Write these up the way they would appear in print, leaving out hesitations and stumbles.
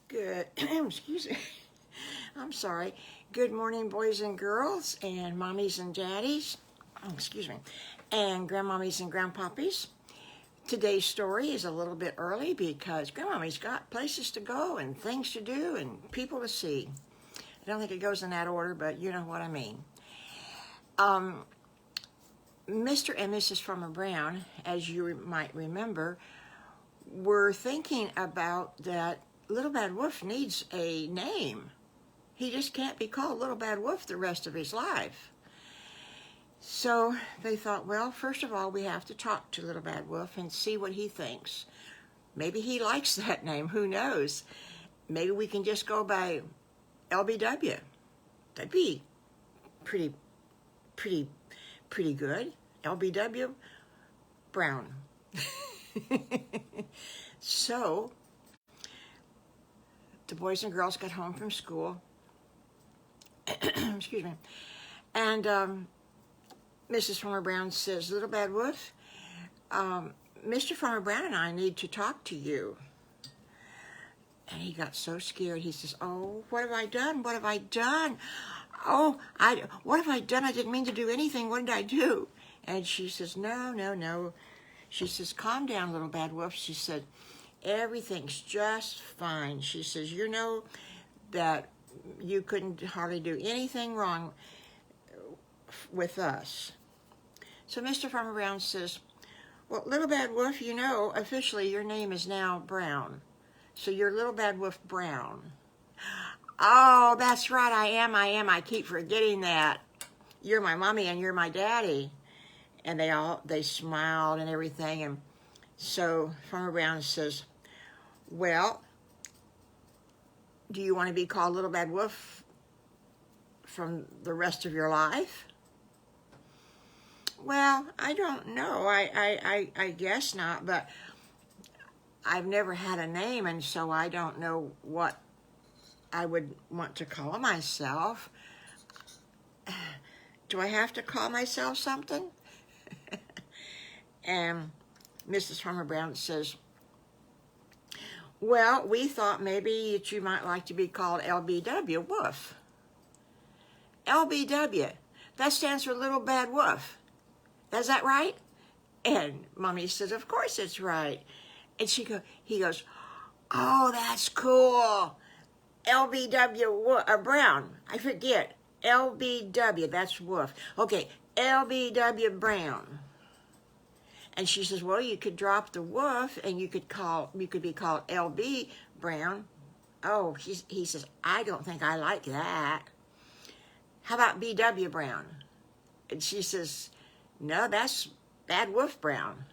Good, excuse me, I'm sorry. Good morning, boys and girls, and mommies and daddies, excuse me, and grandmommies and grandpoppies. Today's story is a little bit early because grandmommy's got places to go and things to do and people to see. I don't think it goes in that order, but you know what I mean. Mr. and Mrs. Farmer Brown, as you might remember, were thinking about that Little Bad Wolf needs a name. He just can't be called Little Bad Wolf the rest of his life. So they thought, well, first of all, we have to talk to Little Bad Wolf and see what he thinks. Maybe he likes that name, who knows? Maybe we can just go by LBW. That'd be pretty good. LBW Brown. So the boys and girls got home from school. Excuse me. And Mrs. Farmer Brown says, Little Bad Wolf, Mr. Farmer Brown and I need to talk to you. And he got so scared. He says, oh, what have I done? What have I done? Oh, what have I done? I didn't mean to do anything. What did I do? And she says, no. She says, calm down, Little Bad Wolf. She said, everything's just fine. She says, you know that you couldn't hardly do anything wrong with us. So Mr. Farmer Brown says, well, Little Bad Wolf, you know, officially your name is now Brown. So you're Little Bad Wolf Brown. Oh, that's right, I am. I keep forgetting that. You're my mommy and you're my daddy. And they smiled and everything. And so Farmer Brown says, well, do you want to be called Little Bad Wolf from the rest of your life? Well, I don't know. I guess not, but I've never had a name, and so I don't know what I would want to call myself. Do I have to call myself something? And Mrs. Farmer Brown says, well, we thought maybe that you might like to be called LBW, Wolf. LBW, that stands for Little Bad Wolf. Is that right? And Mommy says, of course it's right. And he goes, oh, that's cool. LBW Brown. I forget. LBW, that's Wolf. Okay, LBW Brown. And she says, well, you could drop the wolf and you could be called LB Brown. Oh, he says, I don't think I like that. How about BW Brown? And she says, no, that's Bad Wolf Brown.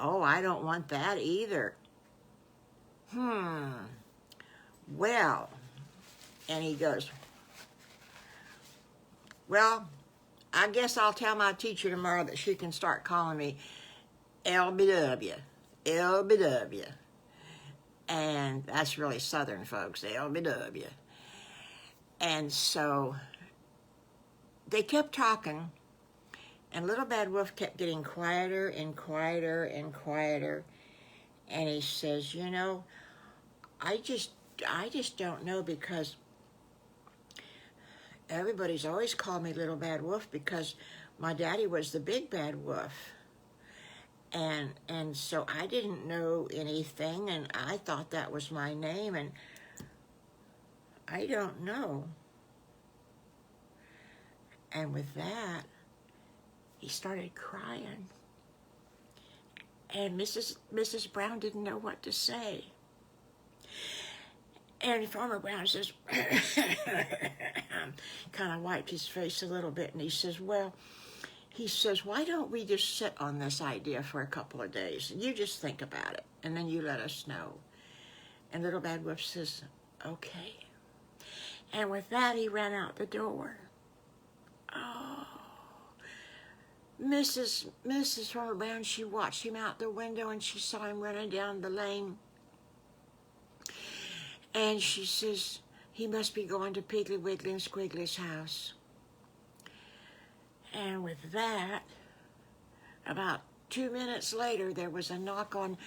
Oh, I don't want that either. Well, and he goes, well, I guess I'll tell my teacher tomorrow that she can start calling me LBW. And that's really Southern, folks, LBW. And so they kept talking, and Little Bad Wolf kept getting quieter and quieter and quieter. And he says, you know, I just don't know, because everybody's always called me Little Bad Wolf because my daddy was the Big Bad Wolf. And so I didn't know anything, and I thought that was my name, and I don't know. And with that, he started crying. And Mrs. Brown didn't know what to say. And Farmer Brown says, kind of wiped his face a little bit, and he says, well, why don't we just sit on this idea for a couple of days? You just think about it, and then you let us know. And Little Bad Wolf says, okay. And with that, he ran out the door. Oh, Mrs. Farmer Brown, she watched him out the window, and she saw him running down the lane. And she says, he must be going to Piggly Wiggly and Squiggly's house. And with that, about 2 minutes later, there was a knock on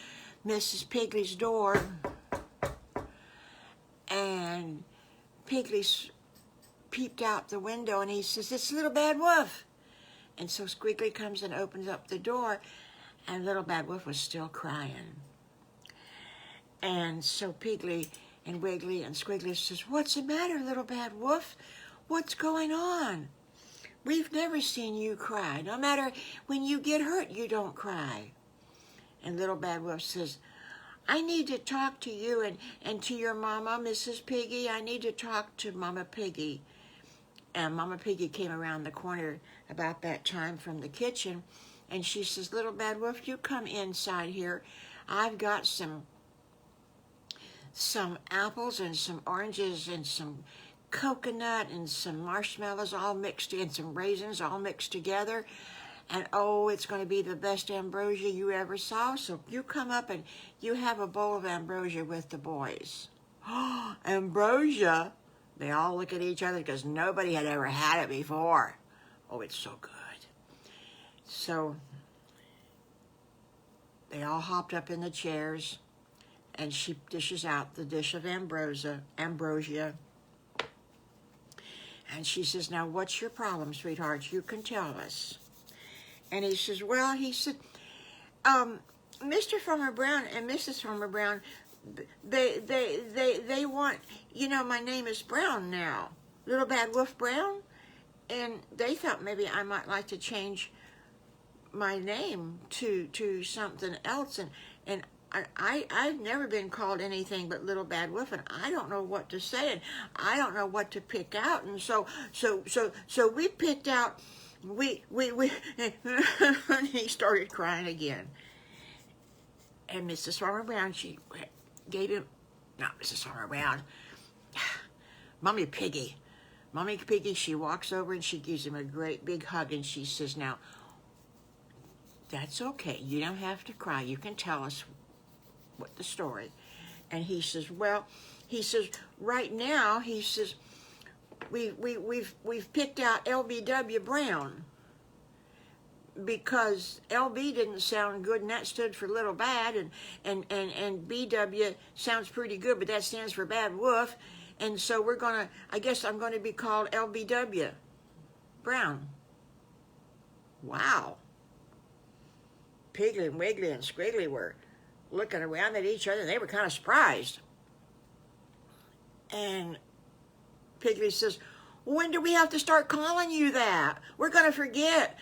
Mrs. Piggly's door. Piggly peeped out the window and he says, "It's Little Bad Wolf." And so Squiggly comes and opens up the door, and Little Bad Wolf was still crying. And so Piggly and Wiggly and Squiggly says, "What's the matter, Little Bad Wolf? What's going on? We've never seen you cry. No matter when you get hurt, you don't cry." And Little Bad Wolf says, "I need to talk to you and to your mama, Mrs. Piggy. I need to talk to Mama Piggy." And Mama Piggy came around the corner about that time from the kitchen, and she says, "Little Bad Wolf, you come inside here. I've got some apples and some oranges and some coconut and some marshmallows all mixed in, some raisins all mixed together. And oh, it's going to be the best ambrosia you ever saw. So you come up and you have a bowl of ambrosia with the boys." Oh, ambrosia! They all look at each other because nobody had ever had it before. Oh, it's so good. So they all hopped up in the chairs, and she dishes out the dish of ambrosia. And she says, "Now, what's your problem, sweetheart? You can tell us." And he says, "Well," he said, "Mr. Farmer Brown and Mrs. Farmer Brown, they want, you know, my name is Brown now, Little Bad Wolf Brown, and they thought maybe I might like to change my name to something else, and I've never been called anything but Little Bad Wolf, and I don't know what to say, and I don't know what to pick out, and so we picked out, we and he started crying again. And Mrs. Farmer Brown, she gave him, not Mrs. Farmer Brown, Mommy Piggy, she walks over and she gives him a great big hug, and she says, "Now, that's okay. You don't have to cry. You can tell us what the story." And he says, "Well," he says, "right now," he says, we've picked out LBW Brown, because LB didn't sound good, and that stood for Little Bad, and BW sounds pretty good, but that stands for Bad Wolf, and so I guess I'm gonna be called LBW Brown." Wow. Piggly and Wiggly and Squiggly were looking around at each other, and they were kind of surprised. And Piggly says, "When do we have to start calling you that? We're gonna forget.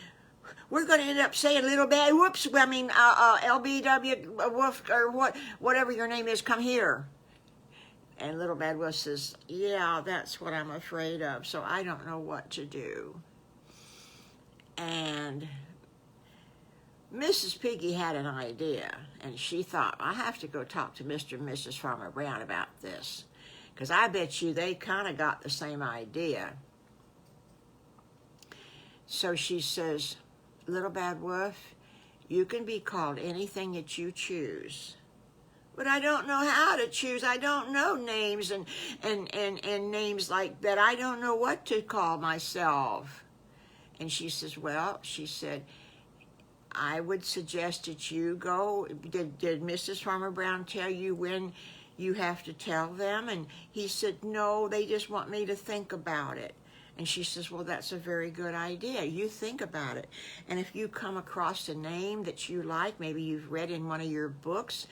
We're going to end up saying Little Bad Whoops. LBW Wolf, or whatever your name is, come here." And Little Bad Wolf says, "Yeah, that's what I'm afraid of, so I don't know what to do." And Mrs. Piggy had an idea, and she thought, "I have to go talk to Mr. and Mrs. Farmer Brown about this, because I bet you they kind of got the same idea." So she says, "Little Bad Wolf, you can be called anything that you choose, but I don't know how to choose. I don't know names and names like that. I don't know what to call myself." And she says, "Well," she said, "I would suggest that you go." Did Mrs. Farmer Brown tell you when you have to tell them?" And he said, "No, they just want me to think about it." And she says, "Well, that's a very good idea. You think about it. And if you come across a name that you like, maybe you've read in one of your books,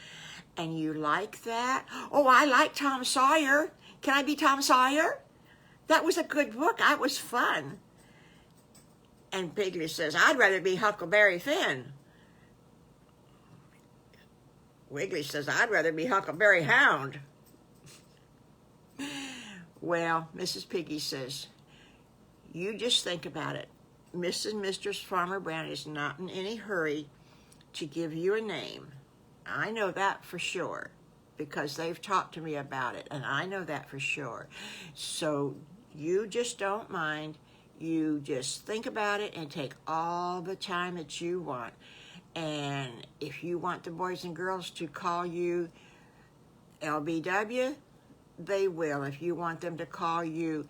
and you like that." "Oh, I like Tom Sawyer. Can I be Tom Sawyer? That was a good book. That was fun." And Piggly says, "I'd rather be Huckleberry Finn." Wiggly says, "I'd rather be Huckleberry Hound." Well, Mrs. Piggy says, "You just think about it. Mrs. and Mr. Farmer Brown is not in any hurry to give you a name. I know that for sure, because they've talked to me about it, and I know that for sure. So you just don't mind. You just think about it and take all the time that you want. And if you want the boys and girls to call you LBW, they will. If you want them to call you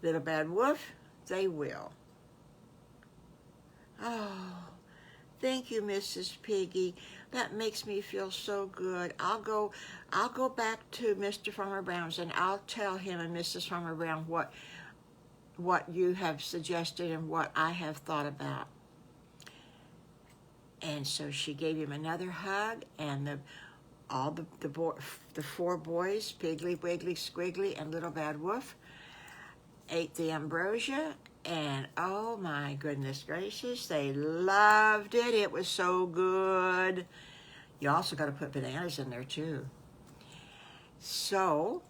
Little Bad Wolf, they will." "Oh, thank you, Mrs. Piggy. That makes me feel so good. I'll go back to Mr. Farmer Brown's and I'll tell him and Mrs. Farmer Brown what you have suggested and what I have thought about. And so she gave him another hug, and the 4 boys, Piggly, Wiggly, Squiggly, and Little Bad Wolf, ate the ambrosia, and oh my goodness gracious, they loved it. It was so good. You also got to put bananas in there too. So,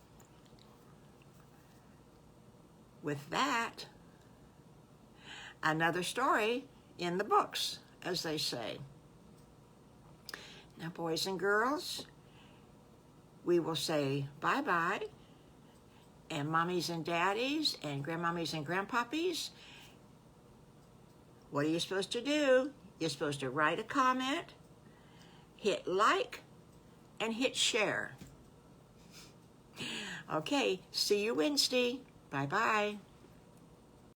with that, another story in the books, as they say. Now, boys and girls, we will say bye-bye, and mommies and daddies, and grandmommies and grandpuppies. What are you supposed to do? You're supposed to write a comment, hit like, and hit share. Okay, see you Wednesday. Bye-bye.